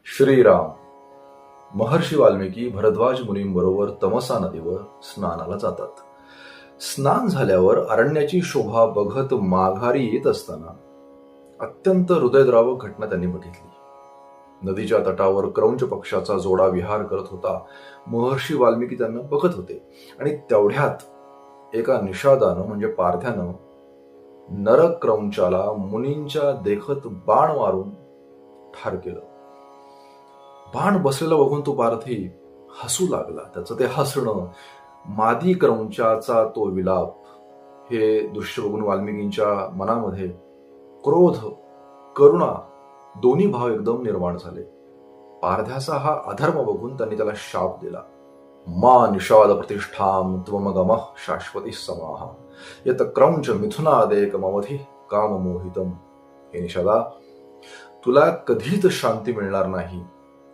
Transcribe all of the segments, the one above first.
श्रीराम. महर्षी वाल्मिकी भरद्वाज मुनींबरोबर तमसा नदीवर स्नानाला जातात. स्नान झाल्यावर अरण्याची शोभा बघत माघारी येत असताना अत्यंत हृदयद्रावक घटना त्यांनी बघितली. नदीच्या तटावर क्रौंच पक्षाचा जोडा विहार करत होता. महर्षी वाल्मिकी त्यांना बघत होते आणि तेवढ्यात एका निषादानं म्हणजे पारध्यानं नरक क्रौंचाला मुनींच्या देखत बाण मारून ठार केलं. बाण बसलेला बघून तो पारधी हसू लागला. त्याचं ते हसणं, मादी क्रौंचाचा तो विलाप, हे दृश्य बघून वाल्मिकींच्या मनामध्ये क्रोध, करुणा दोन्ही भाव एकदम निर्माण झाले. पारध्याचा हा अधर्म बघून त्यांनी त्याला शाप दिला. मा निषाद प्रतिष्ठाम त्वमगमः शाश्वती समाहा यत क्रौंच मिथुनादेक ममधी काम मोहितम. हे निषादा, तुला कधीच शांती मिळणार नाही.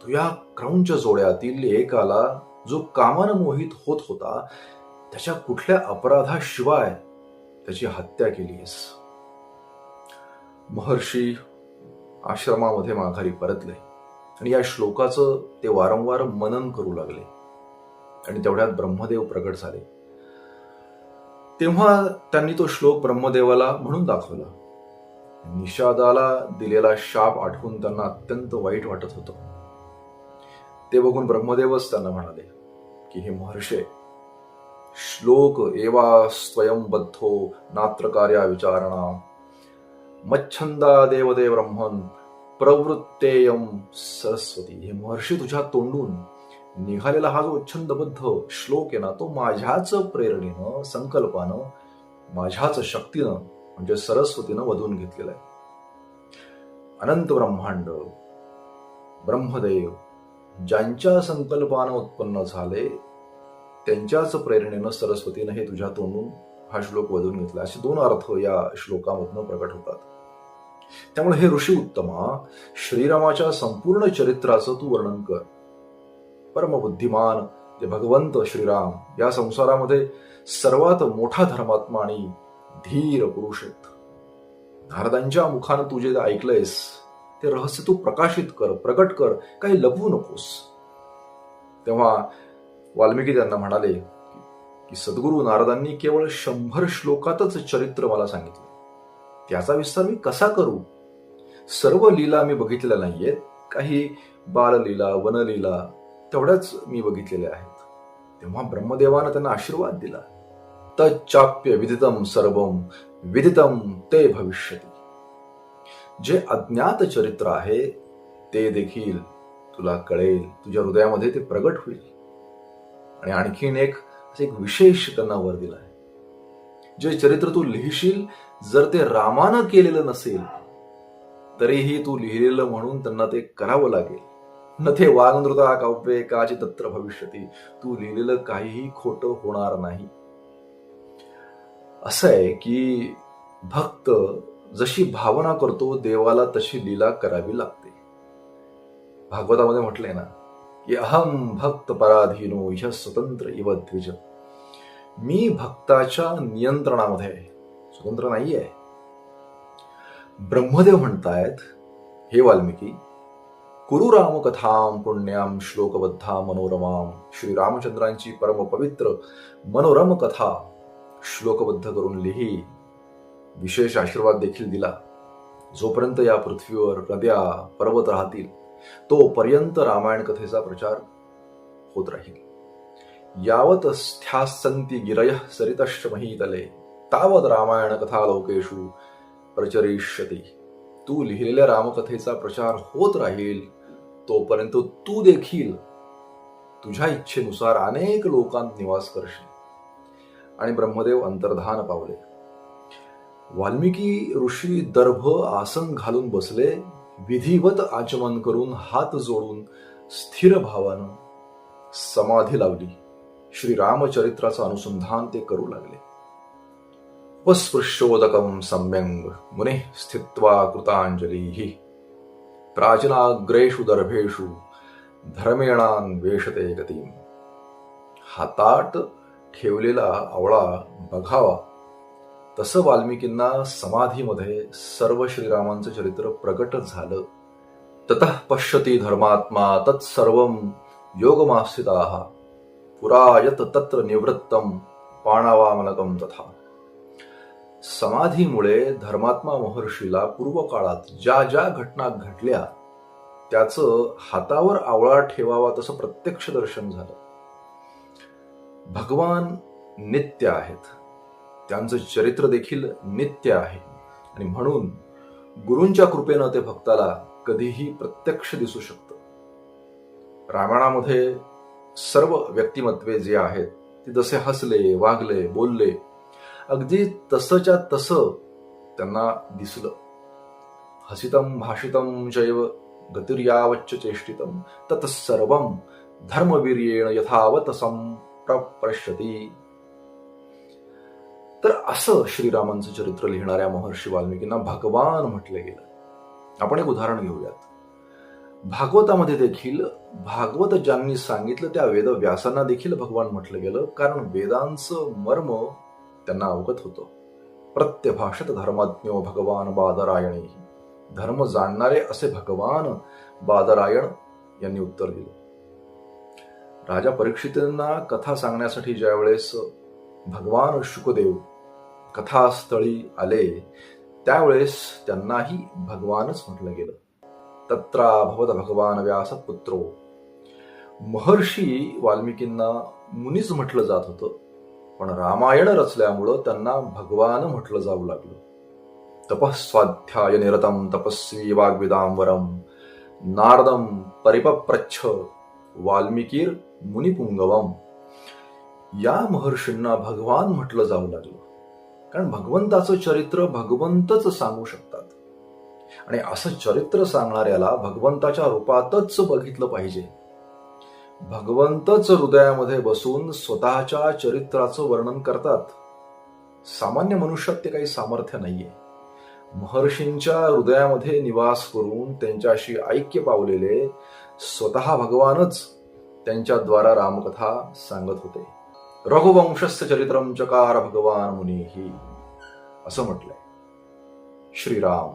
तू या क्रौंच जोड्यातील एकाला जो कामानं मोहित होत होता त्याच्या कुठल्या अपराधाशिवाय त्याची हत्या केलीस. महर्षी आश्रमामध्ये माघारी परतले आणि या श्लोकाचं ते वारंवार मनन करू लागले. आणि तेवढ्यात ब्रह्मदेव प्रगट झाले. तेव्हा त्यांनी तो श्लोक ब्रह्मदेवाला म्हणून दाखवला. निषादाला दिलेला शाप आठवून त्यांना अत्यंत वाईट वाटत होतं. ते बघून ब्रह्मदेवच त्यांना म्हणाले की हे महर्षे, श्लोक एवा स्वयंबद्धो नात्र कार्या विचारणा मच्छंदा देवदे ब्रह्मन प्रवृत्तेयम सरस्वती. हे महर्षी, तुझ्या तोंडून निघालेला हा जो छंदबद्ध श्लोक आहे ना, तो माझ्याच प्रेरणेनं, संकल्पानं, माझ्याच शक्तीनं म्हणजे सरस्वतीनं वधून घेतलेला आहे. अनंत ब्रह्मांड, ब्रह्मदेव ज्यांच्या संकल्पानं उत्पन्न झाले त्यांच्याच प्रेरणेनं सरस्वतीनं हे तुझ्या तोंडून हा श्लोक वधून घेतला. असे दोन अर्थ या श्लोकामधनं प्रकट होतात. त्यामुळे हे ऋषी उत्तमा, श्रीरामाच्या संपूर्ण चरित्राचं तू वर्णन कर. परमबुद्धिमान ते भगवंत श्रीराम या संसारामध्ये सर्वात मोठा धर्मात्मा आणि धीर पुरुष आहेत. नारदांच्या मुखानं तू जे ऐकलंयस ते रहस्य तू प्रकाशित कर, प्रकट कर, काही लपवू नकोस. तेव्हा वाल्मिकी त्यांना म्हणाले की सद्गुरू नारदांनी केवळ 100 श्लोकातच चरित्र मला सांगितलं. त्याचा विस्तार मी कसा करू? सर्व लीला मी बघितलेल्या नाहीयेत. काही बाललीला, वनलीला तेवढ्याच मी बघितलेल्या आहेत. तेव्हा ब्रह्मदेवानं त्यांना आशीर्वाद दिला. तच्चाप्य विदितम सर्वम विदितम ते भविष्यती. जे अज्ञात चरित्र आहे ते देखील तुला कळेल, तुझ्या हृदयामध्ये ते प्रगट होईल. आणि आणखीन एक विशेष त्यांना वर दिला आहे. जे चरित्र तू लिहिशील, जर ते रामानं केलेलं नसेल तरीही तू लिहिलेलं म्हणून त्यांना ते करावं लागेल. न ते वाग्नृता काव्ये काची तत्र भविष्यती. तू लिहिलेलं काहीही खोटं होणार नाही. असं आहे की भक्त जशी भावना करतो देवाला तशी लीला करावी लागते. भागवतामध्ये म्हटलंय ना की अहम भक्त पराधीनो ह्य स्वतंत्र इव द्विज. मी भक्ताच्या नियंत्रणामध्ये आहे, स्वतंत्र नाहीये. ब्रह्मदेव म्हणतायत, हे वाल्मिकी, कुरु राम कथाम पुण्याम श्लोकबद्धा मनोरमाम. श्री रामचंद्रांची परम पवित्र मनोरम कथा श्लोकबद्ध करून लिही. विशेष आशीर्वाद देखील दिला. जोपर्यंत या पृथ्वीवर नद्या पर्वत राहतील तोपर्यंत रामायण कथेचा प्रचार होत राहील. यावत स्थ्यासन्ति गिरयः सरितश्च महीतले तावत रामायण कथा लोकेषु प्रचरिष्यति. तू लिहिलेल्या रामकथेचा प्रचार होत राहील तोपर्यंत तू देखील तुझ्या इच्छेनुसार अनेक लोकांत निवास करशील. आणि ब्रह्मदेव अंतर्धान पावले. वाल्मिकी ऋषी दर्भ आसन घालून बसले. विधिवत आचमन करून हात जोडून स्थिर भावानं समाधी लावली. श्री रामचरित्राचं अनुसंधान ते करू लागले. उपस्पृश्योदकं सम्यंग मुने स्थित्वा कृतांजलीः प्राचीनाग्रेषु दर्भेषु धर्मेणान्वेषते गतिम्. हातात ठेवलेला आवळा बघावा तसं वाल्मिकींना समाधीमध्ये सर्व श्रीरामांचं चरित्र प्रकट झालं. ततः पश्यति धर्मात्मा तत्सर्वं योगमास्थिताः पुरा यत तत्र निवृत्तम पाणावामलकम तथा. समाधीमुळे धर्मात्मा महर्षीला पूर्व काळात ज्या ज्या घटना घडल्या त्याचं हातावर आवळा ठेवावा तसं प्रत्यक्ष दर्शन झालं. भगवान नित्य आहेत, त्यांचं चरित्र देखील नित्य आहे आणि म्हणून गुरूंच्या कृपेनं ते भक्ताला कधीही प्रत्यक्ष दिसू शकतं. रामायणामध्ये सर्व व्यक्तिमत्वे जे आहेत ते जसे हसले, वागले, बोलले अगदी तसंच्या तसं त्यांना दिसलं. हसितम भाषितम चैव गतिर्यावच्च चेष्टितम तत्सर्वं धर्मवीर्येण यथावत संप्रपश्यति. तर असं श्रीरामांचं चरित्र लिहिणाऱ्या महर्षी वाल्मिकींना भगवान म्हटलं गेलं. आपण एक उदाहरण घेऊयात. भागवतामध्ये देखील भागवत ज्यांनी सांगितलं त्या वेदव्यासांना देखील भगवान म्हटलं गेलं, कारण वेदांचं मर्म त्यांना अवगत होतं. प्रत्यभाषत धर्मज्ञो भगवान बादरायणी. धर्म जाणणारे असे भगवान बादरायण यांनी उत्तर दिलं. राजा परीक्षितांना कथा सांगण्यासाठी ज्यावेळेस भगवान शुकदेव कथास्थळी आले त्यावेळेस त्यांनाही भगवानच म्हटलं गेलं. तत्रा भवत भगवान व्यासपुत्रो. महर्षी वाल्मिकींना मुनीच म्हटलं जात होतं, पण रामायण रचल्यामुळं त्यांना भगवान म्हटलं जाऊ लागलं. तपस्वाध्याय निरतम तपस्वी वाग्विदांबरम नारदम परिपप्रच्छ वाल्मिकीर मुनिपुंगवम. या महर्षींना भगवान म्हटलं जाऊ लागलं, कारण भगवंताचं चरित्र भगवंतच सांगू शकतात आणि असं चरित्र सांगणाऱ्याला भगवंताच्या रूपातच बघितलं पाहिजे. भगवंतच हृदयामध्ये बसून स्वतःच्या चरित्राचं वर्णन करतात. सामान्य मनुष्यात ते काही सामर्थ्य नाहीये. महर्षींच्या हृदयामध्ये निवास करून त्यांच्याशी ऐक्य पावलेले स्वतः भगवानच त्यांच्या द्वारा रामकथा सांगत होते. रघुवंशस्य चरित्रम चकार भगवान मुनीहि असं म्हटलंय. श्रीराम.